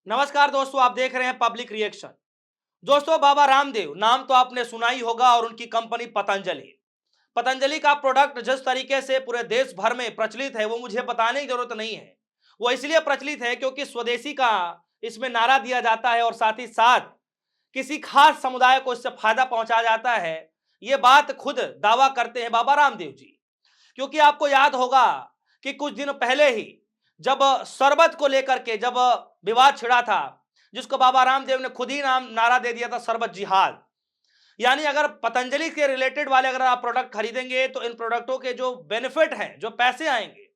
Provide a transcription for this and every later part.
नमस्कार दोस्तों, आप देख रहे हैं पब्लिक रिएक्शन। दोस्तों, बाबा रामदेव नाम तो आपने सुना ही होगा और उनकी कंपनी पतंजलि। पतंजलि का प्रोडक्ट जिस तरीके से पूरे देश भर में प्रचलित है वो मुझे बताने की जरूरत नहीं है। वो इसलिए प्रचलित है क्योंकि स्वदेशी का इसमें नारा दिया जाता है और साथ ही साथ किसी खास समुदाय को इससे फायदा पहुंचाया जाता है। ये बात खुद दावा करते हैं बाबा रामदेव जी। क्योंकि आपको याद होगा कि कुछ दिन पहले ही जब शरबत को लेकर के जब विवाद छिड़ा था, जिसको बाबा रामदेव ने खुद ही नाम नारा दे दिया था, शरबत जिहाद। यानी अगर पतंजलि के रिलेटेड वाले अगर आप प्रोडक्ट खरीदेंगे तो इन प्रोडक्टों के जो बेनिफिट हैं, जो पैसे आएंगे,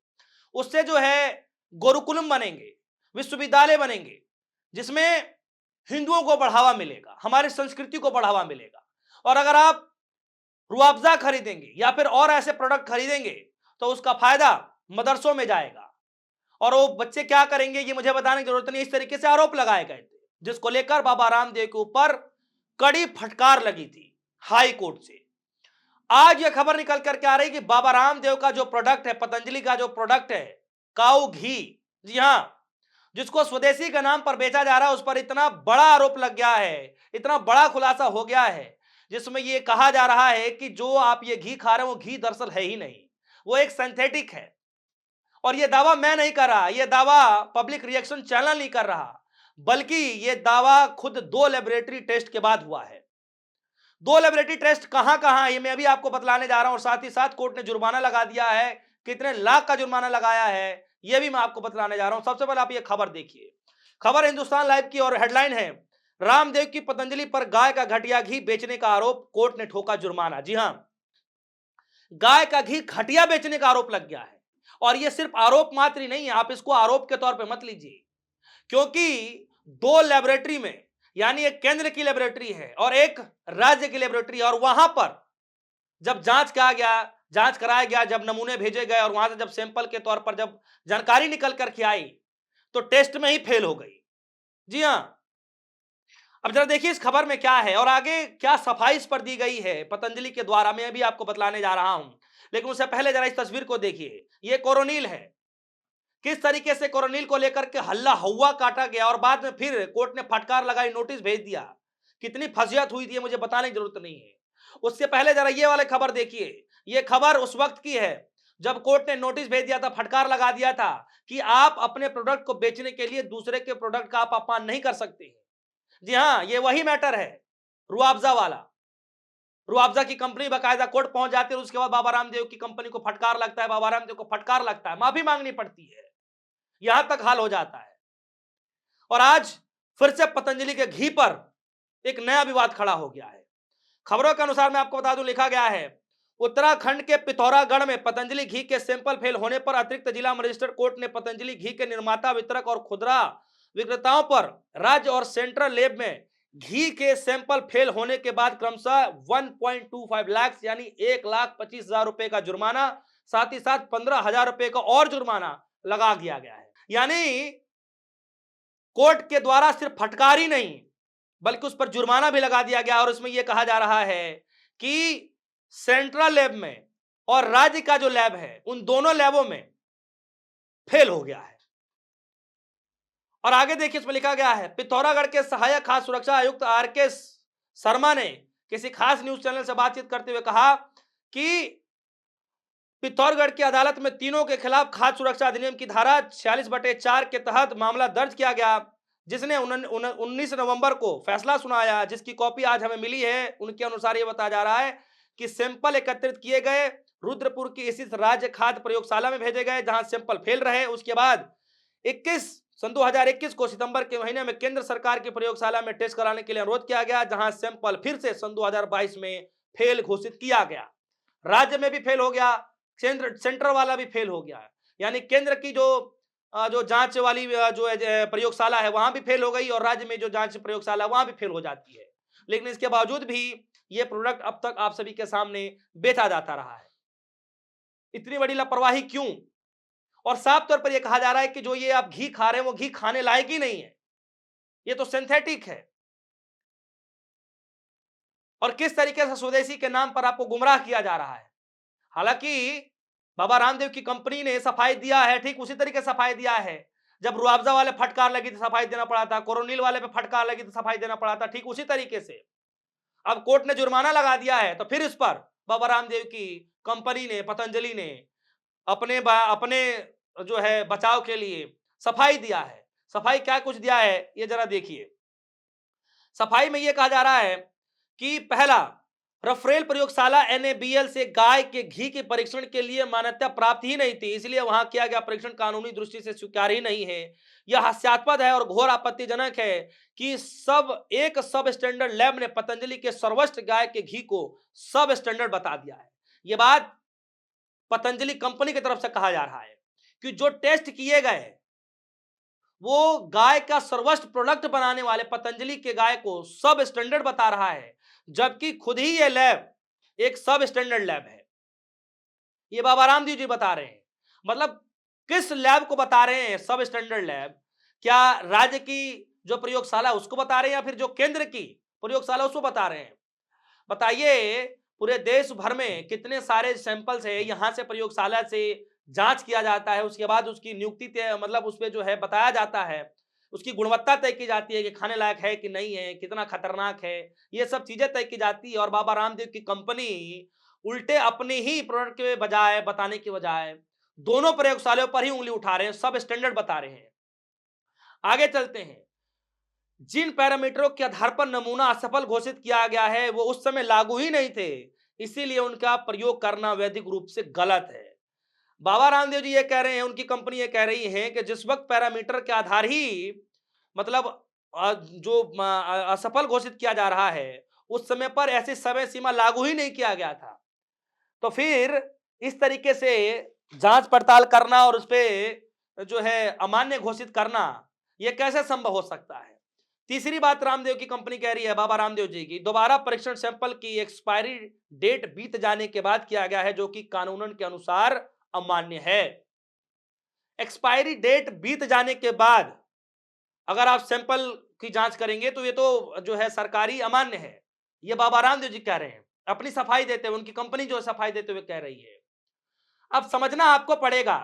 उससे जो है गुरुकुलम बनेंगे, विश्वविद्यालय बनेंगे, जिसमें हिंदुओं को बढ़ावा मिलेगा, हमारी संस्कृति को बढ़ावा मिलेगा। और अगर आप रुआवजा खरीदेंगे या फिर और ऐसे प्रोडक्ट खरीदेंगे तो उसका फायदा मदरसों में जाएगा। और वो बच्चे क्या करेंगे ये मुझे बताने की जरूरत नहीं। इस तरीके से आरोप लगाए गए थे, जिसको लेकर बाबा रामदेव के ऊपर कड़ी फटकार लगी थी हाई कोर्ट से। आज यह खबर निकल करके आ रही कि बाबा रामदेव का जो प्रोडक्ट है, पतंजलि का जो प्रोडक्ट है, काऊ घी, जी हां, जिसको स्वदेशी के नाम पर बेचा जा रहा है, उस पर इतना बड़ा आरोप लग गया है, इतना बड़ा खुलासा हो गया है, जिसमें यह कहा जा रहा है कि जो आप ये घी खा रहे हो वो घी दरअसल है ही नहीं, वो एक सिंथेटिक है। और यह दावा मैं नहीं कर रहा, यह दावा पब्लिक रिएक्शन चैनल नहीं कर रहा, बल्कि यह दावा खुद 2 लेबोरेटरी टेस्ट के बाद हुआ है। 2 लेबोरेटरी टेस्ट कहां कहां है ये मैं अभी आपको बतलाने जा रहा हूं। और साथ ही साथ कोर्ट ने जुर्माना लगा दिया है, कितने लाख का जुर्माना लगाया है यह भी मैं आपको बतलाने जा रहा हूं। सबसे पहले आप ये खबर देखिए। खबर हिंदुस्तान लाइव की और हेडलाइन है, रामदेव की पतंजलि पर गाय का घटिया घी बेचने का आरोप, कोर्ट ने ठोका जुर्माना। जी हां, गाय का घी घटिया बेचने का आरोप लग गया है। और यह सिर्फ आरोप मात्र ही नहीं है, आप इसको आरोप के तौर पे मत लीजिए, क्योंकि 2 लेबोरेटरी में, यानी एक केंद्र की लेबोरेटरी है और एक राज्य की लेबोरेटरी है, और वहां पर जब जांच कराया गया, जब नमूने भेजे गए और वहां से जब सैंपल के तौर पर जब जानकारी निकल करके आई तो टेस्ट में ही फेल हो गई। जी हां, अब जरा देखिए इस खबर में क्या है और आगे क्या सफाई इस पर दी गई है पतंजलि के द्वारा, मैं भी आपको बतलाने जा रहा हूं। लेकिन उससे पहले जरा इस तस्वीर को देखिए, ये कोरोनिल है। किस तरीके से कोरोनिल को लेकर के हल्ला हौवा काटा गया और बाद में फिर कोर्ट ने फटकार लगाई, नोटिस भेज दिया। कितनी फजियत हुई थी मुझे बताने की जरूरत नहीं है। उससे पहले जरा ये वाले खबर देखिए। ये खबर उस वक्त की है जब कोर्ट ने नोटिस भेज दिया था, फटकार लगा दिया था कि आप अपने प्रोडक्ट को बेचने के लिए दूसरे के प्रोडक्ट का आप अपमान नहीं कर सकते हैं। जी हाँ, ये वही मैटर है, रुआवजा वाला। रुआवजा की कंपनी बाकायदा कोर्ट पहुंच जाती है और उसके बाद बाबा रामदेव की कंपनी को फटकार लगता है, बाबा रामदेव को फटकार लगता है, माफी मांगनी पड़ती है। यहां तक हाल हो जाता है। और आज फिर से पतंजलि के घी पर एक नया विवाद खड़ा हो गया है। खबरों के अनुसार मैं आपको बता दूं, लिखा गया है, उत्तराखंड के पिथौरागढ़ में पतंजलि घी के सैंपल फेल होने पर अतिरिक्त जिला मजिस्ट्रेट कोर्ट ने पतंजलि घी के निर्माता, वितरक और खुदरा विक्रेताओं पर राज्य और सेंट्रल लैब में घी के सैंपल फेल होने के बाद क्रमशः 1.25 लाख यानी 1,25,000 रुपए का जुर्माना, साथ ही साथ 15,000 रुपए का और जुर्माना लगा दिया गया है। यानी कोर्ट के द्वारा सिर्फ फटकार ही नहीं बल्कि उस पर जुर्माना भी लगा दिया गया। और उसमें यह कहा जा रहा है कि सेंट्रल लैब में और राज्य का जो लैब है उन दोनों लैबों में फेल हो गया है। और आगे देखिए इसमें लिखा गया है, पिथौरागढ़ के सहायक खाद्य सुरक्षा आयुक्त आर.के. शर्मा ने किसी खास न्यूज चैनल से बातचीत करते हुए कहा कि पिथौरागढ़ की अदालत में तीनों के खिलाफ खाद्य सुरक्षा अधिनियम की धारा 46/4 के तहत मामला दर्ज किया गया, जिसने 19 नवंबर को फैसला सुनाया, जिसकी कॉपी आज हमें मिली है। उनके अनुसार यह बताया जा रहा है कि सैंपल एकत्रित किए गए, रुद्रपुर की इसी राज्य खाद्य प्रयोगशाला में भेजे गए जहां सैंपल फेल रहे। उसके बाद 2021 को सितंबर के महीने में केंद्र सरकार की प्रयोगशाला में टेस्ट कराने के लिए अनुरोध किया गया, जहां सैंपल फिर से सन 2022 में फेल घोषित किया गया। राज्य में भी फेल हो गया, सेंटर वाला भी फेल हो गया है। यानी केंद्र की जो जांच वाली जो प्रयोगशाला है वहां भी फेल हो गई और राज्य में जो जांच प्रयोगशाला वहां भी फेल हो जाती है। लेकिन इसके बावजूद भी ये प्रोडक्ट अब तक आप सभी के सामने बेचा जाता रहा है। इतनी बड़ी लापरवाही क्यों? और साफ तौर पर यह कहा जा रहा है कि जो ये आप घी खा रहे हैं वो घी खाने लायक ही नहीं है, ये तो सिंथेटिक है। और किस तरीके से स्वदेशी के नाम पर आपको गुमराह किया जा रहा है। हालांकि बाबा रामदेव की कंपनी ने सफाई दिया है, ठीक उसी तरीके से सफाई दिया है जब रुआवजा वाले फटकार लगी तो सफाई देना पड़ा था, कोरोनिल वाले पे फटकार लगी तो सफाई देना पड़ा था। ठीक उसी तरीके से अब कोर्ट ने जुर्माना लगा दिया है, तो फिर इस पर बाबा रामदेव की कंपनी ने, पतंजलि ने अपने जो है बचाव के लिए सफाई दिया है। सफाई क्या कुछ दिया है ये जरा देखिए। सफाई में ये कहा जा रहा है कि पहला, रफरेल प्रयोगशाला एनएबीएल से गाय के घी के परीक्षण के लिए मान्यता प्राप्त ही नहीं थी, इसलिए वहां किया गया परीक्षण कानूनी दृष्टि से स्वीकार्य ही नहीं है। यह हास्यास्पद है और घोर आपत्तिजनक है कि एक सब स्टैंडर्ड लैब ने पतंजलि के सर्वोत्कृष्ट गाय के घी को सब स्टैंडर्ड बता दिया है। यह बात पतंजलि कंपनी की तरफ से कहा जा रहा है कि जो टेस्ट किए गए वो गाय का सर्वोत्कृष्ट प्रोडक्ट बनाने वाले पतंजलि के गाय को सब स्टैंडर्ड बता रहा है, जबकि खुद ही ये लैब एक सब स्टैंडर्ड लैब है। ये बाबा रामदेव जी बता रहे हैं। मतलब किस लैब को बता रहे हैं सब स्टैंडर्ड लैब? क्या राज्य की जो प्रयोगशाला उसको बता रहे हैं या फिर जो केंद्र की प्रयोगशाला उसको बता रहे हैं? बताइए, पूरे देश भर में कितने सारे सैंपल्स है, यहां से प्रयोगशाला से जांच किया जाता है, उसके बाद उसकी नियुक्ति मतलब उसपे जो है बताया जाता है, उसकी गुणवत्ता तय की जाती है कि खाने लायक है कि नहीं है, कितना खतरनाक है, ये सब चीजें तय की जाती है। और बाबा रामदेव की कंपनी उल्टे अपने ही प्रोडक्ट के बजाय बताने के बजाय दोनों प्रयोगशालाओं पर ही उंगली उठा रहे हैं, सब स्टैंडर्ड बता रहे हैं। आगे चलते हैं। जिन पैरामीटरों के आधार पर नमूना असफल घोषित किया गया है वो उस समय लागू ही नहीं थे, इसीलिए उनका प्रयोग करना वैधिक रूप से गलत है। बाबा रामदेव जी ये कह रहे हैं, उनकी कंपनी ये कह रही है कि जिस वक्त पैरामीटर के आधार ही मतलब जो असफल घोषित किया जा रहा है उस समय पर ऐसी समय सीमा लागू ही नहीं किया गया था, तो फिर इस तरीके से जांच पड़ताल करना और उस पे जो है अमान्य घोषित करना यह कैसे संभव हो सकता है? तीसरी बात रामदेव की कंपनी कह रही है, बाबा रामदेव जी की, दोबारा परीक्षण सैंपल की एक्सपायरी डेट बीत जाने के बाद किया गया है, जो कि कानूनन के अनुसार अमान्य है। एक्सपायरी डेट बीत जाने के बाद अगर आप सैंपल की जांच करेंगे तो ये तो जो है सरकारी अमान्य है। ये बाबा रामदेव जी कह रहे हैं, अपनी सफाई देते हुए, उनकी कंपनी जो सफाई देते हुए कह रही है। अब समझना आपको पड़ेगा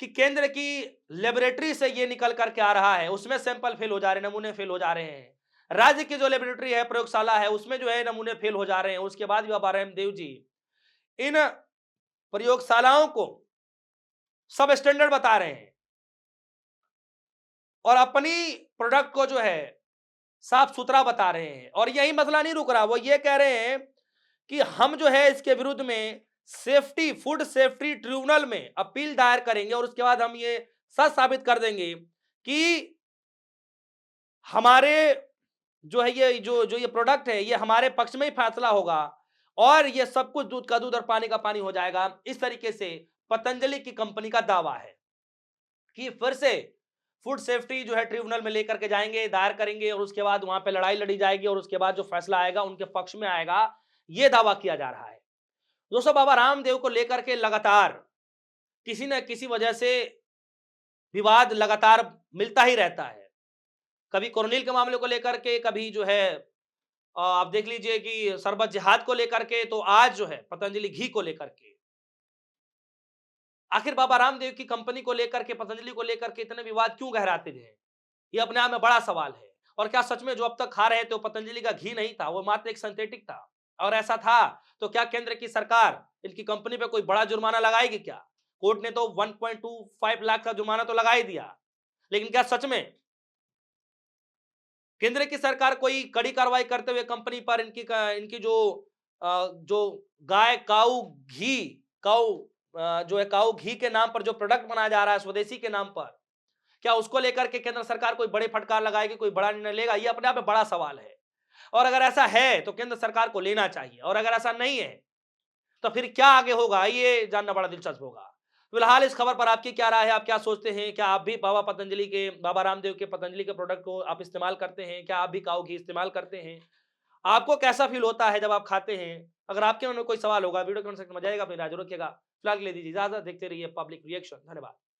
कि केंद्र की लेबोरेटरी से ये निकल करके आ रहा है, उसमें सैंपल फेल हो जा रहे हैं, नमूने फेल हो जा रहे हैं। राज्य की जो लेबोरेटरी है, प्रयोगशाला है, उसमें जो है नमूने फेल हो जा रहे हैं। उसके बाद भी बाबा रामदेव जी इन प्रयोगशालाओं को सब स्टैंडर्ड बता रहे हैं और अपनी प्रोडक्ट को जो है साफ सुथरा बता रहे हैं। और यही मसला नहीं रुक रहा, वो ये कह रहे हैं कि हम जो है इसके विरुद्ध में फूड सेफ्टी ट्रिब्यूनल में अपील दायर करेंगे और उसके बाद हम ये सच साबित कर देंगे कि हमारे जो है ये प्रोडक्ट है, ये हमारे पक्ष में ही फैसला होगा और ये सब कुछ दूध का दूध और पानी का पानी हो जाएगा। इस तरीके से पतंजलि की कंपनी का दावा है कि फिर से फूड सेफ्टी जो है ट्रिब्यूनल में लेकर के जाएंगे, दायर करेंगे और उसके बाद वहां पे लड़ाई लड़ी जाएगी और उसके बाद जो फैसला आएगा उनके पक्ष में आएगा, ये दावा किया जा रहा है। दोस्तों, बाबा रामदेव को लेकर के लगातार किसी न किसी वजह से विवाद लगातार मिलता ही रहता है। कभी कोरोनिल के मामले को लेकर के, कभी जो है आप देख लीजिए कि शरबत जिहाद को लेकर के, तो आज जो है पतंजलि घी को लेकर के। आखिर बाबा रामदेव की कंपनी को लेकर के, पतंजलि को लेकर के इतने विवाद क्यों गहराते हैं? ये अपने आप में बड़ा सवाल है। और क्या सच में जो अब तक खा रहे थे वो पतंजलि का घी नहीं था, वो मात्र एक सिंथेटिक था? और ऐसा था तो क्या केंद्र की सरकार इनकी कंपनी पे कोई बड़ा जुर्माना लगाएगी क्या? कोर्ट ने तो 1.25 लाख का जुर्माना तो लगा ही दिया, लेकिन क्या सच में केंद्र की सरकार कोई कड़ी कार्रवाई करते हुए कंपनी पर इनकी जो गाय काऊ घी के नाम पर जो प्रोडक्ट बनाया जा रहा है स्वदेशी के नाम पर, क्या उसको लेकर के केंद्र सरकार कोई बड़े फटकार लगाएगी, कोई बड़ा निर्णय लेगा? ये अपने आप में बड़ा सवाल है। और अगर ऐसा है तो केंद्र सरकार को लेना चाहिए, और अगर ऐसा नहीं है तो फिर क्या आगे होगा, ये जानना बड़ा दिलचस्प होगा। फिलहाल इस खबर पर आपकी क्या राय है? आप क्या सोचते हैं? क्या आप भी बाबा रामदेव के पतंजलि के प्रोडक्ट को आप इस्तेमाल करते हैं? क्या आप भी काऊ घी इस्तेमाल करते हैं? आपको कैसा फील होता है जब आप खाते हैं? अगर आपके मन में कोई सवाल होगा वीडियो कमेंट सेक्शन में जाएगा, फिर जरूर रखिएगा। फिलहाल के लिए दीजिए इजाजत, देखते रहिए पब्लिक रिएक्शन। धन्यवाद।